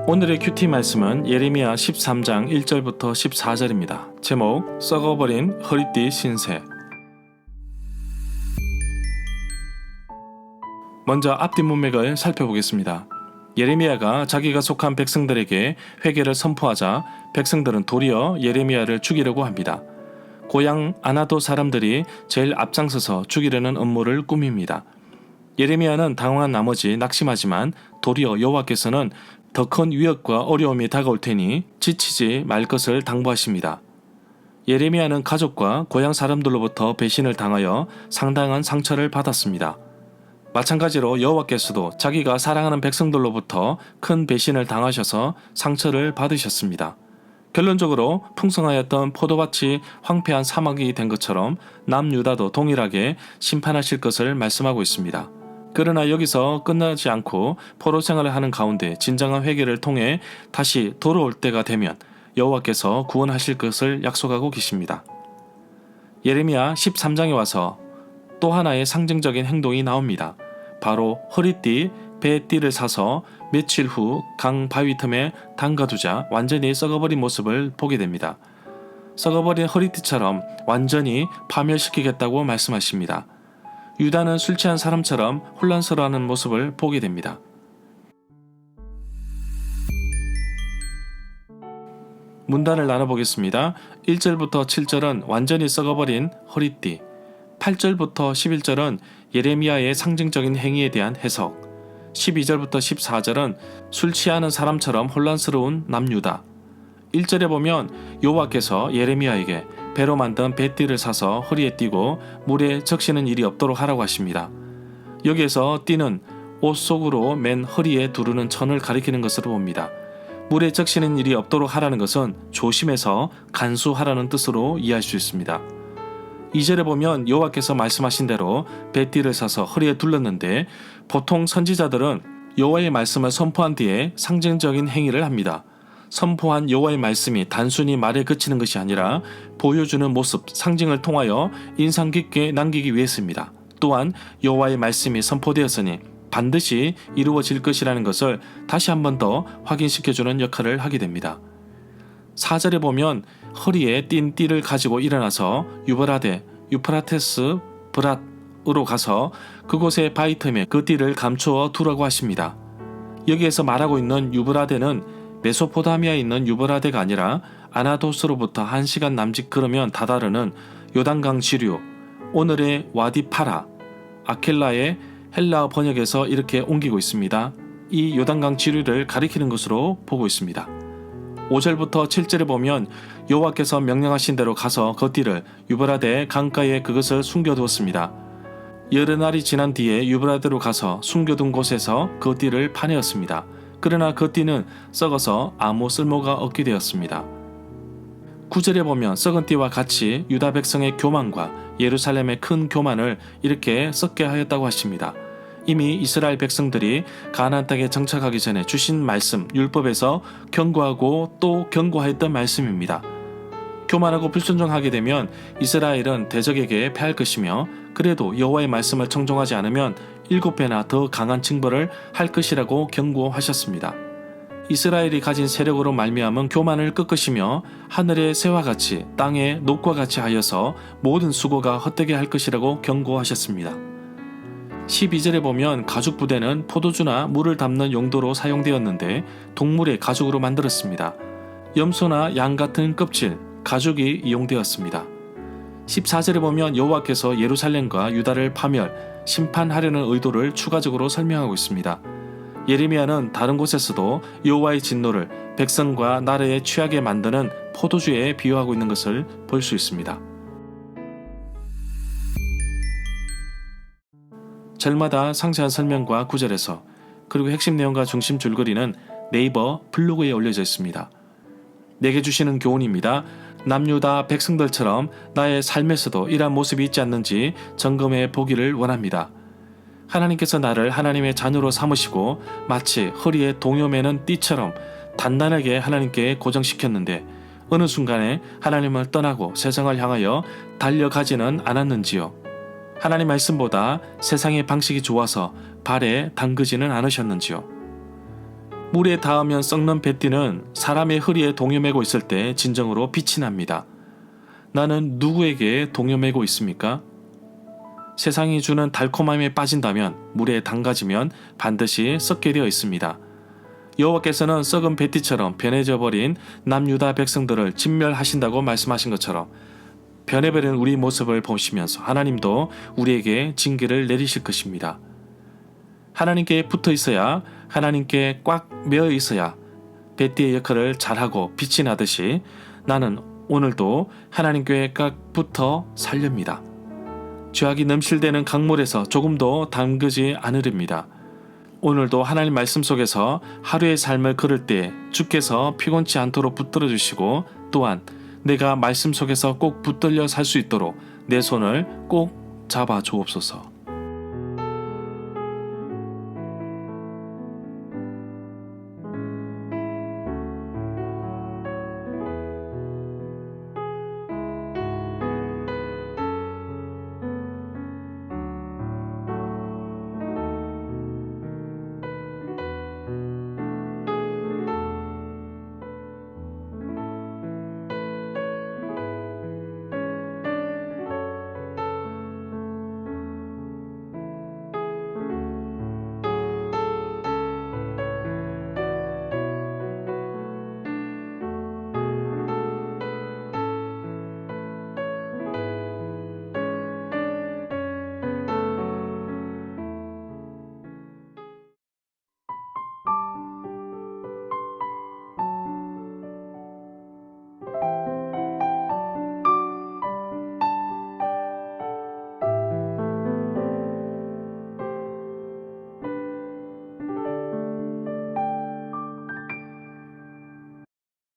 오늘의 큐티 말씀은 예레미야 13장 1절부터 14절입니다. 제목 썩어버린 허리띠 신세. 먼저 앞뒤 문맥을 살펴보겠습니다. 예레미야가 자기가 속한 백성들에게 회개를 선포하자 백성들은 도리어 예레미야를 죽이려고 합니다. 고향 아나도 사람들이 제일 앞장서서 죽이려는 음모를 꾸밉니다. 예레미야는 당황한 나머지 낙심하지만 도리어 여호와께서는 더 큰 위협과 어려움이 다가올 테니 지치지 말 것을 당부하십니다. 예레미야는 가족과 고향 사람들로부터 배신을 당하여 상당한 상처를 받았습니다. 마찬가지로 여호와께서도 자기가 사랑하는 백성들로부터 큰 배신을 당하셔서 상처를 받으셨습니다. 결론적으로 풍성하였던 포도밭이 황폐한 사막이 된 것처럼 남유다도 동일하게 심판하실 것을 말씀하고 있습니다. 그러나 여기서 끝나지 않고 포로 생활을 하는 가운데 진정한 회개를 통해 다시 돌아올 때가 되면 여호와께서 구원하실 것을 약속하고 계십니다. 예레미야 13장에 와서 또 하나의 상징적인 행동이 나옵니다. 바로 허리띠, 배띠를 사서 며칠 후 강 바위 틈에 담가두자 완전히 썩어버린 모습을 보게 됩니다. 썩어버린 허리띠처럼 완전히 파멸시키겠다고 말씀하십니다. 유다는 술 취한 사람처럼 혼란스러워하는 모습을 보게 됩니다. 문단을 나눠보겠습니다. 1절부터 7절은 완전히 썩어버린 허리띠, 8절부터 11절은 예레미야의 상징적인 행위에 대한 해석, 12절부터 14절은 술 취하는 사람처럼 혼란스러운 남유다. 1절에 보면 여호와께서 예레미야에게 배로 만든 배띠를 사서 허리에 띠고 물에 적시는 일이 없도록 하라고 하십니다. 여기에서 띠는 옷 속으로 맨 허리에 두르는 천을 가리키는 것으로 봅니다. 물에 적시는 일이 없도록 하라는 것은 조심해서 간수하라는 뜻으로 이해할 수 있습니다. 2절에 보면 여호와께서 말씀하신 대로 배띠를 사서 허리에 둘렀는데 보통 선지자들은 여호와의 말씀을 선포한 뒤에 상징적인 행위를 합니다. 선포한 여호와의 말씀이 단순히 말에 그치는 것이 아니라 보여주는 모습, 상징을 통하여 인상 깊게 남기기 위해서입니다. 또한 여호와의 말씀이 선포되었으니 반드시 이루어질 것이라는 것을 다시 한 번 더 확인시켜주는 역할을 하게 됩니다. 4절에 보면 허리에 띈 띠를 가지고 일어나서 유프라테스 브랏으로 가서 그곳의 바위 틈에 그 띠를 감추어 두라고 하십니다. 여기에서 말하고 있는 유브라데는 메소포타미아에 있는 유브라데가 아니라 아나도스로부터 1시간 남짓 걸으면 다다르는 요단강 지류, 오늘의 와디파라, 아켈라의 헬라어 번역에서 이렇게 옮기고 있습니다. 이 요단강 지류를 가리키는 것으로 보고 있습니다. 5절부터 7절에 보면 여호와께서 명령하신 대로 가서 그 띠를 유브라데 강가에 그것을 숨겨두었습니다. 여러 날이 지난 뒤에 유브라데로 가서 숨겨둔 곳에서 그 띠를 파내었습니다. 그러나 그 띠는 썩어서 아무 쓸모가 없게 되었습니다. 9절에 보면 썩은 띠와 같이 유다 백성의 교만과 예루살렘의 큰 교만을 이렇게 썩게 하였다고 하십니다. 이미 이스라엘 백성들이 가나안 땅에 정착하기 전에 주신 말씀, 율법에서 경고하고 또 경고하였던 말씀입니다. 교만하고 불순종하게 되면 이스라엘은 대적에게 패할 것이며 그래도 여호와의 말씀을 청종하지 않으면 7배나 더 강한 징벌을 할 것이라고 경고하셨습니다. 이스라엘이 가진 세력으로 말미암은 교만을 꺾으시며 하늘의 새와 같이 땅의 녹과 같이 하여서 모든 수고가 헛되게 할 것이라고 경고하셨습니다. 12절에 보면 가죽 부대는 포도주나 물을 담는 용도로 사용되었는데 동물의 가죽으로 만들었습니다. 염소나 양 같은 껍질, 가죽이 이용되었습니다. 14절에 보면 여호와께서 예루살렘과 유다를 파멸, 심판하려는 의도를 추가적으로 설명하고 있습니다. 예레미야는 다른 곳에서도 여호와의 진노를 백성과 나라에 취하게 만드는 포도주에 비유하고 있는 것을 볼 수 있습니다. 절마다 상세한 설명과 구절에서 그리고 핵심 내용과 중심 줄거리는 네이버 블로그에 올려져 있습니다. 내게 주시는 교훈입니다. 남유다 백성들처럼 나의 삶에서도 이러한 모습이 있지 않는지 점검해 보기를 원합니다. 하나님께서 나를 하나님의 자녀로 삼으시고 마치 허리에 동요매는 띠처럼 단단하게 하나님께 고정시켰는데 어느 순간에 하나님을 떠나고 세상을 향하여 달려가지는 않았는지요. 하나님 말씀보다 세상의 방식이 좋아서 발에 담그지는 않으셨는지요. 물에 닿으면 썩는 뱃띠는 사람의 허리에 동여매고 있을 때 진정으로 빛이 납니다. 나는 누구에게 동여매고 있습니까? 세상이 주는 달콤함에 빠진다면 물에 담가지면 반드시 썩게 되어 있습니다. 여호와께서는 썩은 뱃띠처럼 변해져 버린 남유다 백성들을 진멸하신다고 말씀하신 것처럼 변해버린 우리 모습을 보시면서 하나님도 우리에게 징계를 내리실 것입니다. 하나님께 붙어 있어야, 하나님께 꽉 매어 있어야 뱃띠의 역할을 잘하고 빛이 나듯이 나는 오늘도 하나님께 꽉 붙어 살렵니다. 죄악이 넘실대는 강물에서 조금도 담그지 않으렵니다. 오늘도 하나님 말씀 속에서 하루의 삶을 걸을 때 주께서 피곤치 않도록 붙들어 주시고, 또한 내가 말씀 속에서 꼭 붙들려 살 수 있도록 내 손을 꼭 잡아 주옵소서.